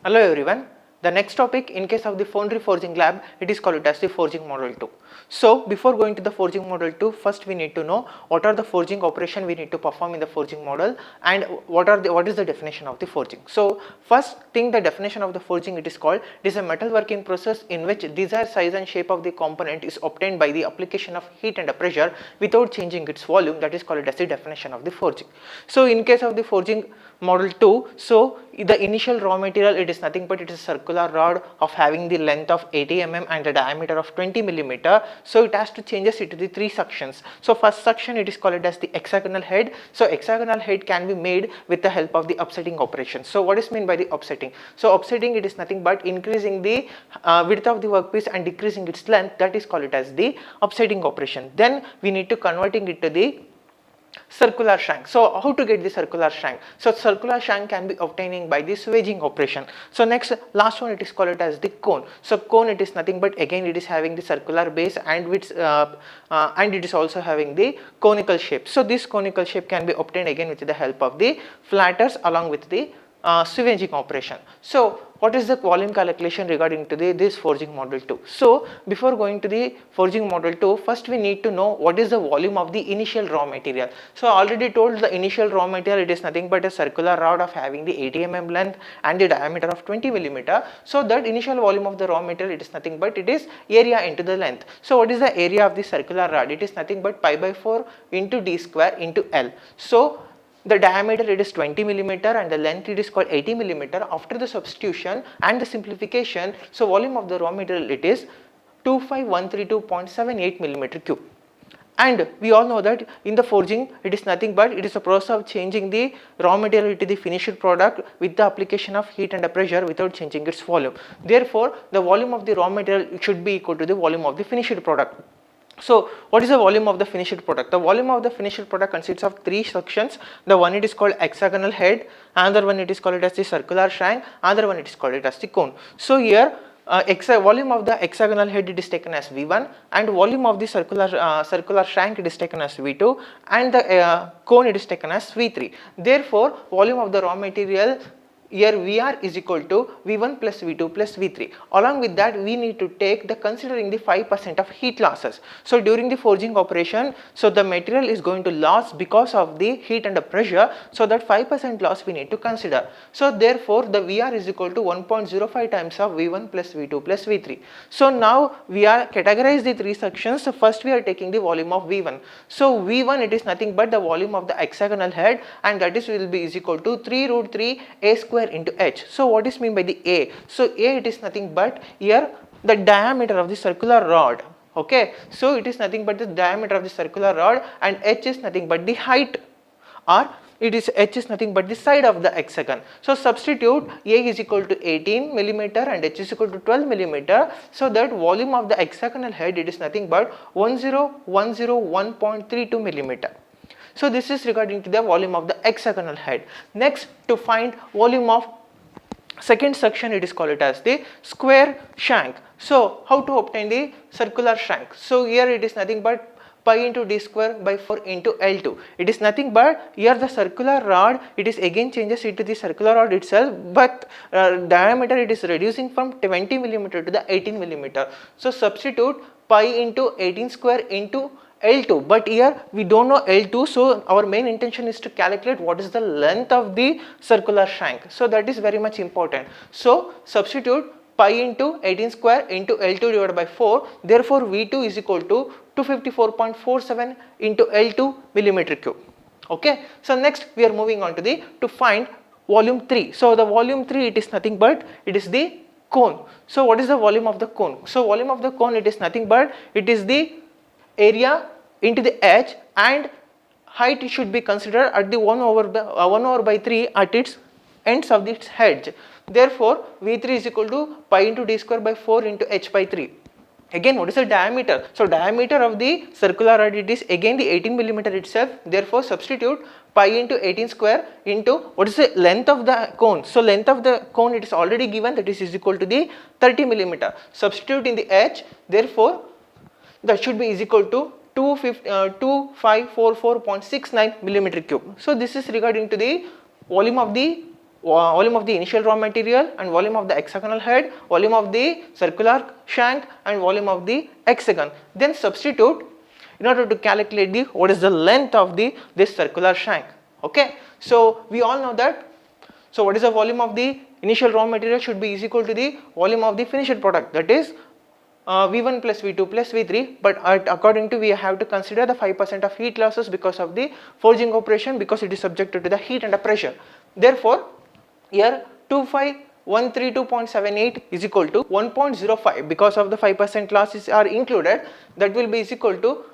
Hello everyone. The next topic in case of the foundry forging lab, it is called as the forging model 2. So before going to the forging model 2, first we need to know what are the forging operation we need to perform in the forging model and what is the definition of the forging. So first thing, the definition of the forging, it is a metal working process in which desired size and shape of the component is obtained by the application of heat and pressure without changing its volume. That is called as the definition of the forging. So in case of the forging model 2, so the initial raw material, it is nothing but it is a circular rod of having the length of 80 mm and the diameter of 20 millimeter. So it has to changes it to the 3 sections. So first section, it is called as the hexagonal head. So hexagonal head can be made with the help of the upsetting operation. So what is meant by the upsetting? So upsetting, it is nothing but increasing the width of the workpiece and decreasing its length. That is called as the upsetting operation. Then we need to converting it to the circular shank. So how to get the circular shank? So circular shank can be obtaining by this wedging operation. So next, last one, it is called as the cone. So cone, it is nothing but again it is having the circular base and it is also having the conical shape. So this conical shape can be obtained again with the help of the flatters along with the wedging operation. So what is the volume calculation regarding to this forging model 2? So before going to the forging model 2, first we need to know what is the volume of the initial raw material. So I already told the initial raw material, it is nothing but a circular rod of having the 80 mm length and the diameter of 20 millimeter. So that initial volume of the raw material, it is nothing but it is area into the length. So what is the area of the circular rod? It is nothing but pi by 4 into d square into L. So the diameter, it is 20 millimeter and the length, it is called 80 millimeter. After the substitution and the simplification, so volume of the raw material, it is 25132.78 millimeter cube. And we all know that in the forging, it is nothing but it is a process of changing the raw material to the finished product with the application of heat and pressure without changing its volume. Therefore, the volume of the raw material should be equal to the volume of the finished product. So what is the volume of the finished product? The volume of the finished product consists of 3 sections. The one, it is called hexagonal head, another one it is called as the circular shank, another one it is called as the cone. So here volume of the hexagonal head, it is taken as V1, and volume of the circular shank, it is taken as V2, and the cone, it is taken as V3. Therefore, volume of the raw material here VR is equal to V1 plus V2 plus V3. Along with that, we need to take the considering the 5% of heat losses. So during the forging operation, so the material is going to lose because of the heat and the pressure. So that 5% loss we need to consider. So therefore, the VR is equal to 1.05 times of V1 plus V2 plus V3. So now we are categorized the 3 sections. So first we are taking the volume of V1. So V1, it is nothing but the volume of the hexagonal head, and that will be is equal to 3 root 3 a square into h. So what is mean by the a? So a, it is nothing but here the diameter of the circular rod. Okay, so it is nothing but the diameter of the circular rod, and h is nothing but the height, or it is h is nothing but the side of the hexagon. So substitute a is equal to 18 millimeter and h is equal to 12 millimeter. So that volume of the hexagonal head, it is nothing but 10101.32 millimeter. So this is regarding to the volume of the hexagonal head. Next, to find volume of second section, it is called as the square shank. So how to obtain the circular shank? So here it is nothing but pi into d square by 4 into L2. It is nothing but here the circular rod, it is again changes into the circular rod itself, but diameter, it is reducing from 20 millimeter to the 18 millimeter. So substitute pi into 18 square into L2, but here we don't know L2, so our main intention is to calculate what is the length of the circular shank. So that is very much important. So substitute pi into 18 square into L2 divided by 4. Therefore, V2 is equal to 254.47 into L2 millimeter cube. Okay. So next we are moving on to find volume 3. So the volume 3, it is nothing but it is the cone. So what is the volume of the cone? So volume of the cone, it is nothing but it is the area into the edge, and height should be considered at the 1 over by 3 at its ends of its edge. Therefore, V3 is equal to pi into d square by 4 into h by 3. Again, what is the diameter? So diameter of the circular rod, it is again the 18 millimeter itself. Therefore, substitute pi into 18 square into what is the length of the cone. So length of the cone, it is already given, that is equal to the 30 millimeter. Substitute in the h. Therefore, that should be is equal to 2544.69 millimeter cube. So this is regarding to the volume of the volume of the initial raw material and volume of the hexagonal head, volume of the circular shank and volume of the hexagon. Then substitute in order to calculate the what is the length of this circular shank. Okay, so we all know that. So what is the volume of the initial raw material should be is equal to the volume of the finished product, that is V1 plus V2 plus V3, but according to we have to consider the 5% of heat losses because of the forging operation, because it is subjected to the heat and the pressure. Therefore, here 25132.78 is equal to 1.05 because of the 5% losses are included, that will be is equal to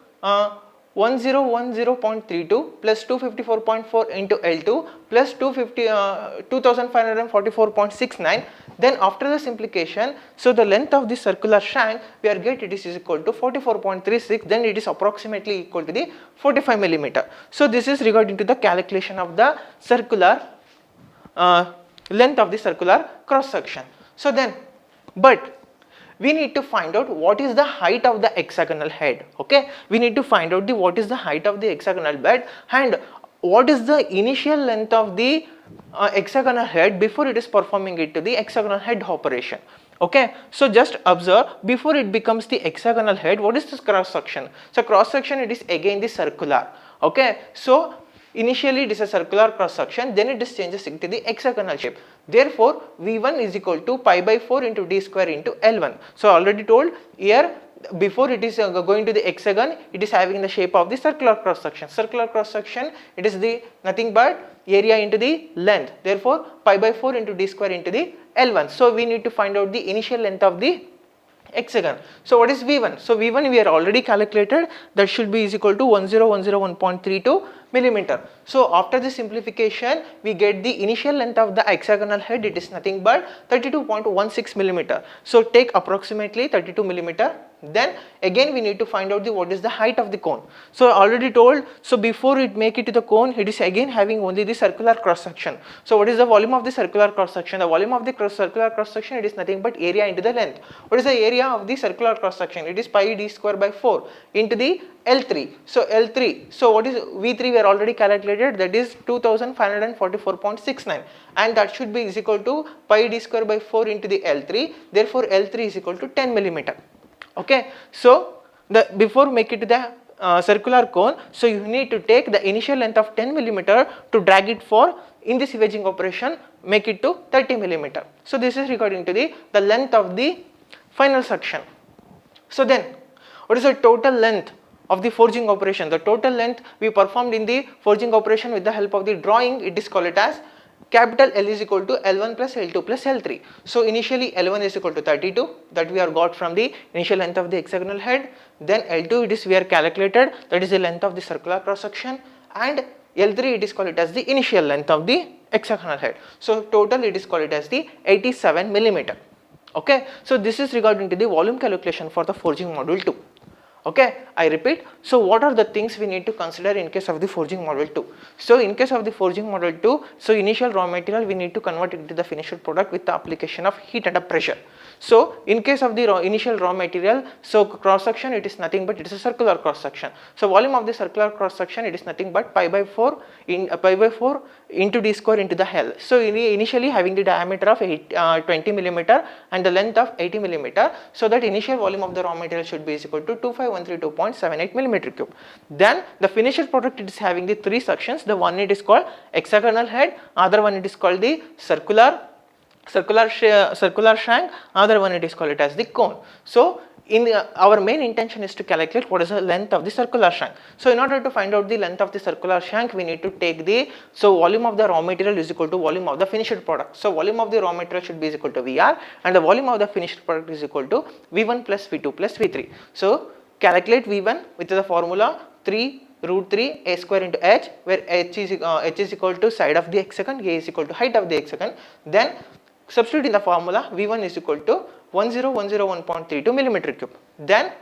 1010.32 plus 254.4 into L2 plus 2544.69. Then after the simplification, so the length of the circular shank we are get it is equal to 44.36, then it is approximately equal to the 45 millimeter. So this is regarding to the calculation of the circular length of the circular cross section. So then, but we need to find out what is the height of the hexagonal head. Okay, we need to find out what is the height of the hexagonal bed and what is the initial length of the hexagonal head before it is performing it to the hexagonal head operation. Okay, so just observe, before it becomes the hexagonal head, what is this cross section? So cross section, it is again the circular. Okay, so initially it is a circular cross section, then it is changes into the hexagonal shape. Therefore, V1 is equal to pi by 4 into d square into L1. So already told here, before it is going to the hexagon, it is having the shape of the circular cross section. Circular cross section, it is the nothing but area into the length. Therefore, pi by 4 into d square into the L1. So we need to find out the initial length of the hexagon. So what is V1? So V1 we are already calculated, that should be is equal to 10101.32 millimeter. So after the simplification, we get the initial length of the hexagonal head, it is nothing but 32.16 millimeter. So take approximately 32 millimeter. Then again we need to find out what is the height of the cone. So already told, so before it make it to the cone, it is again having only the circular cross section. So what is the volume of the circular cross section? The volume of the circular cross section, it is nothing but area into the length. What is the area of the circular cross section? It is pi d square by 4 into the L3. So L3, so what is V3 we are already calculated, that is 2544.69, and that should be is equal to pi d square by 4 into the L3. Therefore L3 is equal to 10 millimeter. Okay, so before make it to the circular cone, so you need to take the initial length of 10 millimeter to drag it for in this wedging operation, make it to 30 millimeter. So this is regarding to the length of the final section. So then, what is the total length of the forging operation? The total length we performed in the forging operation with the help of the drawing, it is called it as capital L is equal to L1 plus L2 plus L3. So initially L1 is equal to 32, that we are got from the initial length of the hexagonal head. Then L2 it is we are calculated, that is the length of the circular cross section, and L3 it is called it as the initial length of the hexagonal head. So total it is called it as the 87 millimeter. Okay, so this is regarding to the volume calculation for the forging module 2. Okay, I repeat, so what are the things we need to consider in case of the forging module 2? So in case of the forging module 2, so initial raw material we need to convert it into the finished product with the application of heat and pressure. So in case of the initial raw material, so cross section it is nothing but it is a circular cross section. So volume of the circular cross section, it is nothing but pi by 4 into d square into the L. So initially having the diameter of 20 millimeter and the length of 80 millimeter, so that initial volume of the raw material should be equal to 25132.78 millimeter cube. Then the finished product, it is having the 3 sections. The one it is called hexagonal head, other one it is called the circular shank, other one it is called it as the cone. So our main intention is to calculate what is the length of the circular shank. So in order to find out the length of the circular shank, we need to take the volume of the raw material is equal to volume of the finished product. So volume of the raw material should be equal to VR, and the volume of the finished product is equal to V1 plus V2 plus V3. So calculate V1 with the formula 3 root 3 a square into h, where h is equal to side of the hexagon, a is equal to height of the hexagon. Then substitute in the formula, V1 is equal to 10101.32 millimeter cube. Then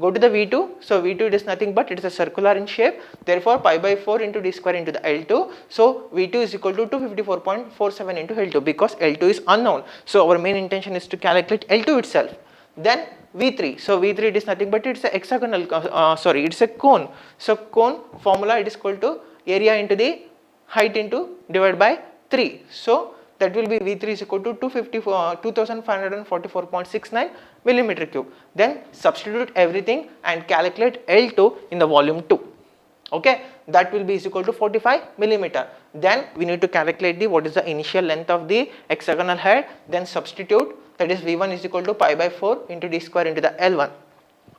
go to the V2. So V2 it is nothing but it is a circular in shape. Therefore pi by 4 into d square into the L2. So V2 is equal to 254.47 into L2, because L2 is unknown. So our main intention is to calculate L2 itself. Then V3. So V3 it is nothing but it is a hexagonal, it is a cone. So cone formula, it is equal to area into the height into divided by 3. So that will be V3 is equal to 2544.69 millimeter cube. Then substitute everything and calculate L2 in the volume 2. Okay, that will be is equal to 45 millimeter. Then we need to calculate the what is the initial length of the hexagonal head, then substitute, that is V1 is equal to pi by 4 into d square into the L1.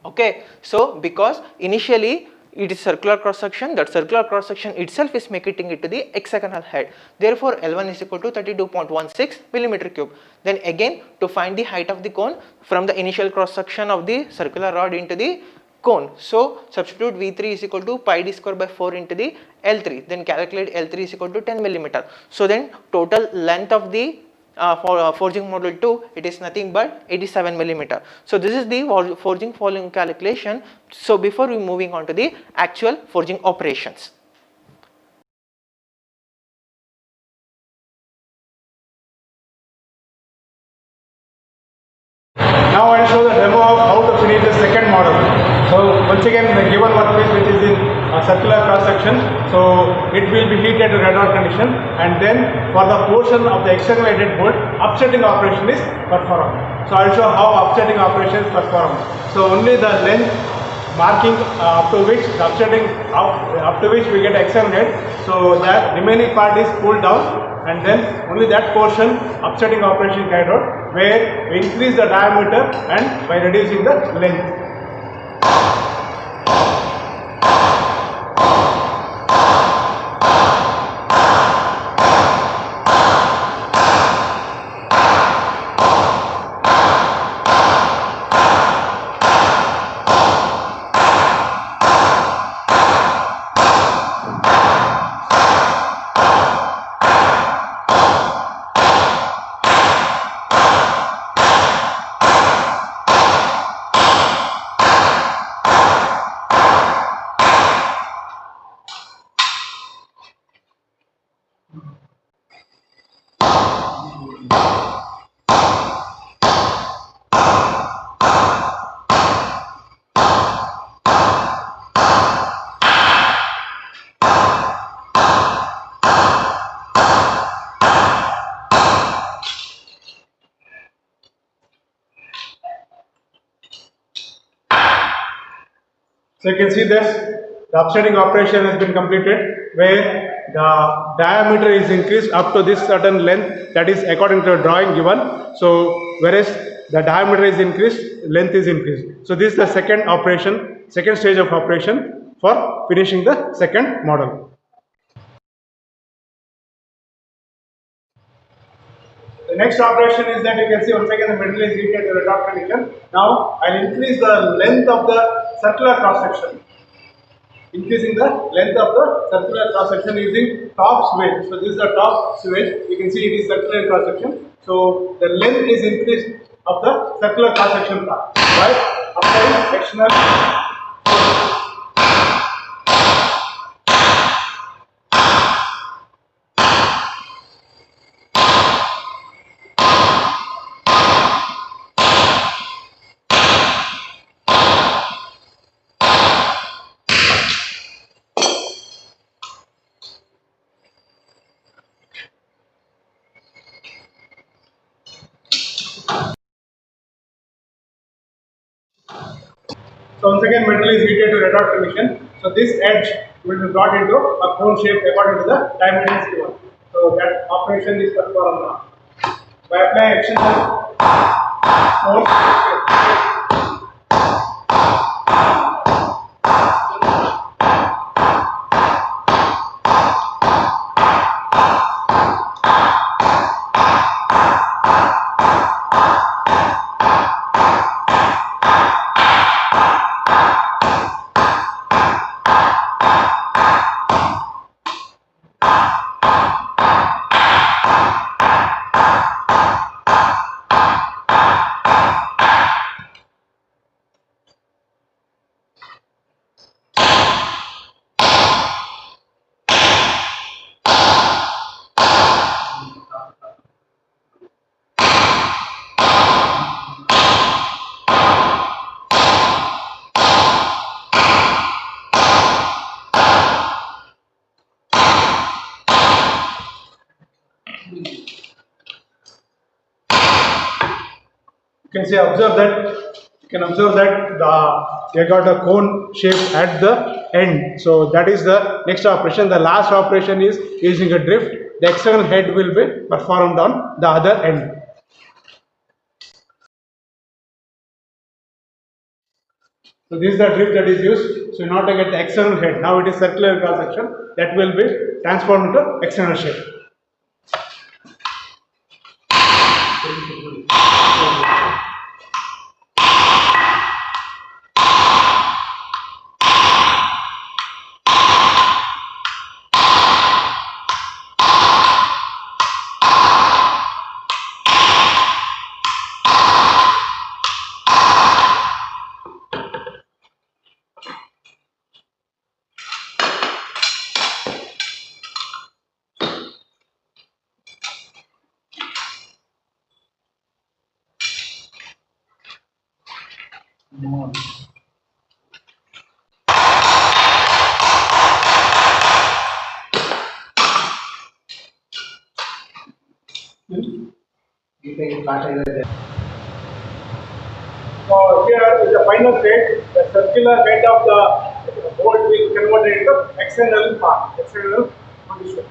Okay, so because initially it is circular cross section, that circular cross section itself is making it to the hexagonal head, therefore L1 is equal to 32.16 millimeter cube. Then again to find the height of the cone from the initial cross section of the circular rod into the cone, so substitute V3 is equal to pi d square by 4 into the L3, then calculate L3 is equal to 10 millimeter. So then total length of the forging model 2, it is nothing but 87 millimeter. So this is the forging volume calculation. So before we moving on to the actual forging operations. Now I will show the demo of how to finish the second model. So once again, the given workpiece which is in circular cross section, so it will be heated to red hot condition, and then for the portion of the hexagonal headed bolt, upsetting operation is performed. So I will show how upsetting operation is performed. So only the length marking up to which the upsetting up to which we get hexagonal head, so that remaining part is pulled down, and then only that portion upsetting operation carried out, where we increase the diameter and by reducing the length. So you can see this, the upsetting operation has been completed, where the diameter is increased up to this certain length, that is according to the drawing given. So whereas the diameter is increased, length is increased. So this is the second operation, second stage of operation for finishing the second model. The next operation is that you can see once again the metal is heated to the top condition. Now I will increase the length of the circular cross section. Increasing the length of the circular cross section using top switch. So this is the top switch. You can see it is circular cross section. So the length is increased of the circular cross section part by applying sectional. So once again metal is heated to red hot condition. So this edge will be brought into a cone shape according to the dimensions given. So that operation is performed now. By applying extension force. You can say observe that they got a cone shape at the end. So that is the next operation. The last operation is using a drift. The external head will be performed on the other end. So this is the drift that is used. So in order to get the external head, now it is circular cross section, that will be transformed into external shape. So here is the final state. The circular head of the bolt will convert it into external part, external condition.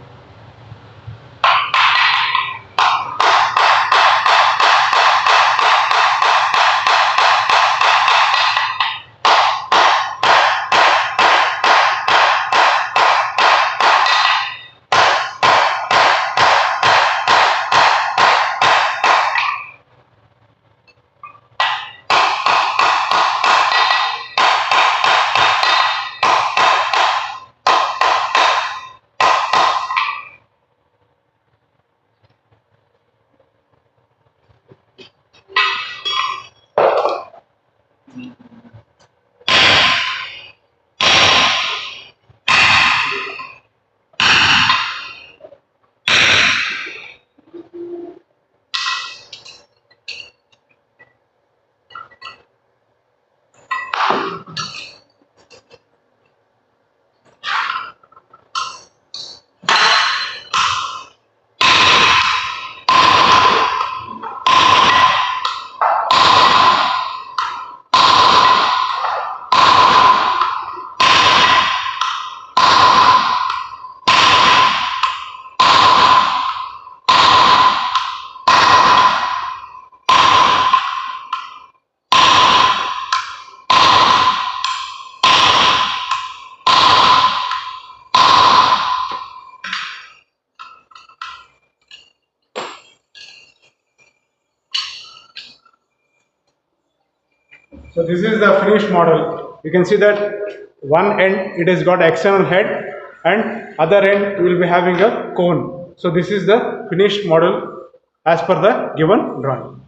So this is the finished model. You can see that one end it has got external head and other end will be having a cone. So this is the finished model as per the given drawing.